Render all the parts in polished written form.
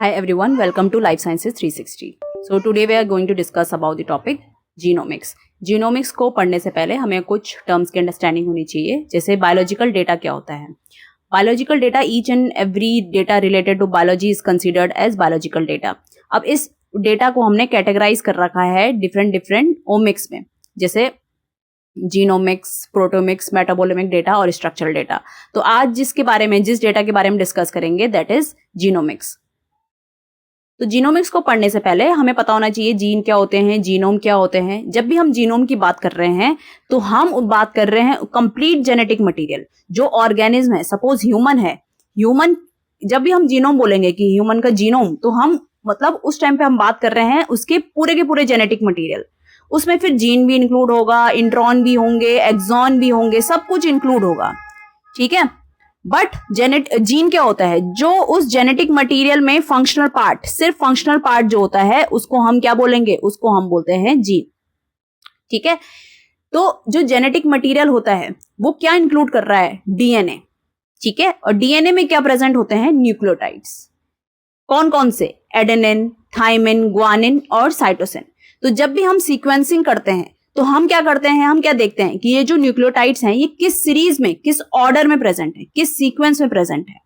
Hi everyone, welcome to Life Sciences 360. So today we are going to discuss about the topic genomics. Genomics को पढ़ने से पहले हमें कुछ टर्म्स की अंडरस्टैंडिंग होनी चाहिए, जैसे बायोलॉजिकल डेटा क्या होता है. Biological data, each and every data related to biology is considered as biological data. अब इस डेटा को हमने कैटेगराइज कर रखा है डिफरेंट ओमिक्स में, जैसे जीनोमिक्स, प्रोटोमिक्स, मेटाबोलिमिक डेटा और स्ट्रक्चरल डेटा. तो आज जिस डेटा के बारे में डिस्कस करेंगे दैट इज जीनोमिक्स. तो जीनोमिक्स को पढ़ने से पहले हमें पता होना चाहिए जीन क्या होते हैं, जीनोम क्या होते हैं. जब भी हम जीनोम की बात कर रहे हैं तो हम बात कर रहे हैं कंप्लीट जेनेटिक मटेरियल जो ऑर्गेनिज्म है. सपोज ह्यूमन है, जब भी हम जीनोम बोलेंगे कि ह्यूमन का जीनोम, तो हम मतलब उस टाइम पे हम बात कर रहे हैं उसके पूरे के पूरे जेनेटिक मटेरियल. उसमें फिर जीन भी इंक्लूड होगा, इंट्रॉन भी होंगे, एक्सॉन भी होंगे, सब कुछ इंक्लूड होगा. ठीक है. बट जीन क्या होता है? जो उस जेनेटिक मटेरियल में फंक्शनल पार्ट, सिर्फ फंक्शनल पार्ट जो होता है उसको हम क्या बोलेंगे? उसको हम बोलते हैं जीन. ठीक है. तो जो जेनेटिक मटेरियल होता है वो क्या इंक्लूड कर रहा है? डीएनए. ठीक है. और डीएनए में क्या प्रेजेंट होते हैं? न्यूक्लियोटाइड्स. कौन कौन से? एडेनिन, थाइमिन, ग्वानिन और साइटोसिन. तो जब भी हम सीक्वेंसिंग करते हैं तो हम क्या करते हैं? हम क्या देखते हैं कि ये जो न्यूक्लियोटाइड्स हैं ये किस सीरीज में, किस ऑर्डर में प्रेजेंट है, किस सीक्वेंस में प्रेजेंट है.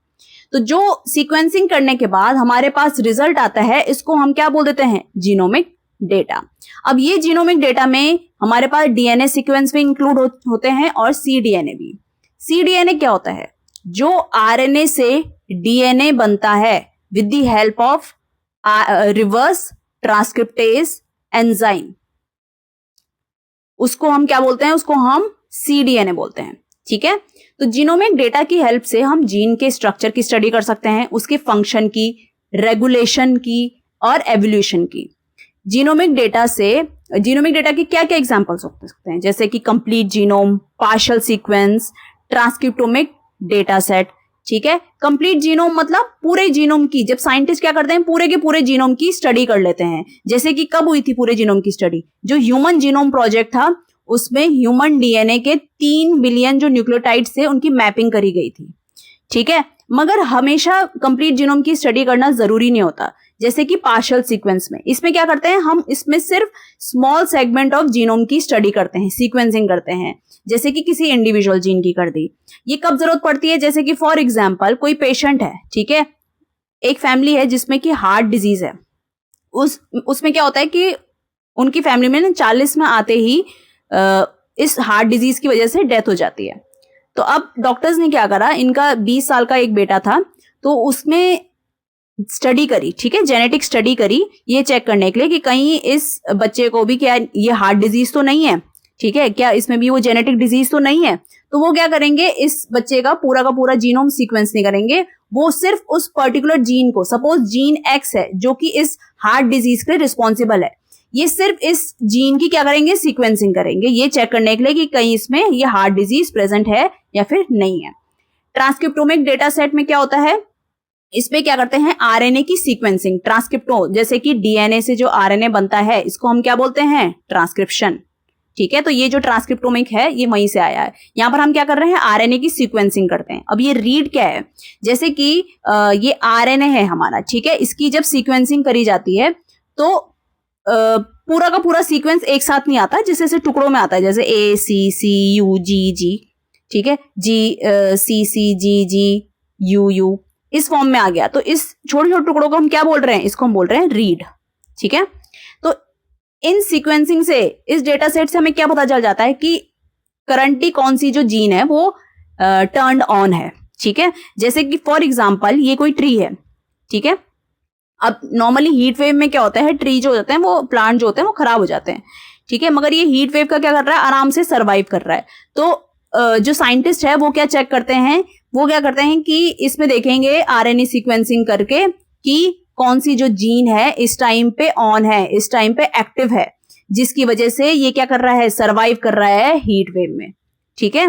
तो जो सीक्वेंसिंग करने के बाद हमारे पास रिजल्ट आता है, इसको हम क्या बोल देते हैं? Genomic data. अब ये जीनोमिक डेटा में हमारे पास डीएनए सीक्वेंस भी इंक्लूड होते हैं और सीडीएनए भी. सीडीएनए क्या होता है? जो आरएनए से डीएनए बनता है with the help of reverse transcriptase enzyme, उसको हम क्या बोलते हैं? उसको हम सीडीएनए बोलते हैं. ठीक है. तो जीनोमिक डेटा की हेल्प से हम जीन के स्ट्रक्चर की स्टडी कर सकते हैं, उसके फंक्शन की, रेगुलेशन की और एवोल्यूशन की. जीनोमिक डेटा के क्या क्या एग्जांपल्स हो सकते हैं? जैसे कि complete genome, partial sequence, transcriptomic data set. ठीक है. कंप्लीट जीनोम मतलब पूरे जीनोम की, जब साइंटिस्ट क्या करते हैं पूरे के पूरे जीनोम की स्टडी कर लेते हैं. जैसे कि कब हुई थी पूरे जीनोम की स्टडी? जो ह्यूमन जीनोम प्रोजेक्ट था उसमें ह्यूमन डीएनए के 3 बिलियन जो न्यूक्लियोटाइड्स थे उनकी मैपिंग करी गई थी. ठीक है. मगर हमेशा कंप्लीट जीनोम की स्टडी करना जरूरी नहीं होता. जैसे कि पार्शियल सीक्वेंस में, इसमें क्या करते हैं हम? इसमें सिर्फ स्मॉल सेगमेंट ऑफ जीनोम की स्टडी करते हैं, सीक्वेंसिंग करते हैं, जैसे कि किसी इंडिविजुअल जीन की कर दी. ये कब जरूरत पड़ती है? जैसे कि फॉर एग्जांपल कोई पेशेंट है, ठीक है, एक फैमिली है जिसमें कि हार्ट डिजीज है. उसमें क्या होता है कि उनकी फैमिली में 40 में आते ही इस हार्ट डिजीज की वजह से डेथ हो जाती है. तो अब डॉक्टर्स ने क्या करा, इनका 20 साल का एक बेटा था, तो उसमें स्टडी करी. ठीक है. जेनेटिक स्टडी करी ये चेक करने के लिए कि कहीं इस बच्चे को भी क्या ये हार्ट डिजीज तो नहीं है. ठीक है. क्या इसमें भी वो जेनेटिक डिजीज तो नहीं है? तो वो क्या करेंगे, इस बच्चे का पूरा जीनोम सीक्वेंस नहीं करेंगे, वो सिर्फ उस पर्टिकुलर जीन को, सपोज जीन एक्स है जो कि इस हार्ट डिजीज के रिस्पॉन्सिबल है, ये सिर्फ इस जीन की क्या करेंगे? सीक्वेंसिंग करेंगे, ये चेक करने के लिए कि कहीं इसमें ये हार्ट डिजीज प्रेजेंट है या फिर नहीं है. ट्रांसक्रिप्टोमिक डेटा सेट में क्या होता है? इसमें क्या करते हैं? आरएनए की सीक्वेंसिंग. ट्रांसक्रिप्टो, जैसे कि डीएनए से जो आरएनए बनता है इसको हम क्या बोलते हैं? ट्रांसक्रिप्शन. ठीक है. तो ये जो ट्रांसक्रिप्टोमिक है ये वहीं से आया है. यहां पर हम क्या कर रहे हैं? आरएनए की सीक्वेंसिंग करते हैं. अब ये रीड क्या है? जैसे कि ये आरएनए है हमारा, ठीक है, इसकी जब सीक्वेंसिंग करी जाती है तो पूरा का पूरा सीक्वेंस एक साथ नहीं आता, जिससे से टुकड़ों में आता है, जैसे ए सी सी यू जी जी. ठीक है. जी सी सी जी जी यू यू इस फॉर्म में आ गया. तो इस छोटे छोटे टुकड़ों को हम क्या बोल रहे हैं? इसको हम बोल रहे हैं रीड. ठीक है. तो इन सीक्वेंसिंग से, इस डेटा सेट से हमें क्या पता चल जाता है कि करंटली कौन सी जो जीन है वो टर्न्ड ऑन है. ठीक है. जैसे कि फॉर एग्जांपल ये कोई ट्री है. ठीक है. अब नॉर्मली हीट वेव में क्या होता है, ट्री जो होते हैं वो, प्लांट जो होते हैं वो खराब हो जाते हैं. ठीक है. मगर ये हीट वेव का क्या कर रहा है? आराम से सर्वाइव कर रहा है. तो जो साइंटिस्ट है वो क्या चेक करते हैं? वो क्या करते हैं कि इसमें देखेंगे आरएनए सीक्वेंसिंग करके कि कौन सी जो जीन है इस टाइम पे ऑन है, इस टाइम पे एक्टिव है, जिसकी वजह से ये क्या कर रहा है? सर्वाइव कर रहा है हीट वेव में. ठीक है.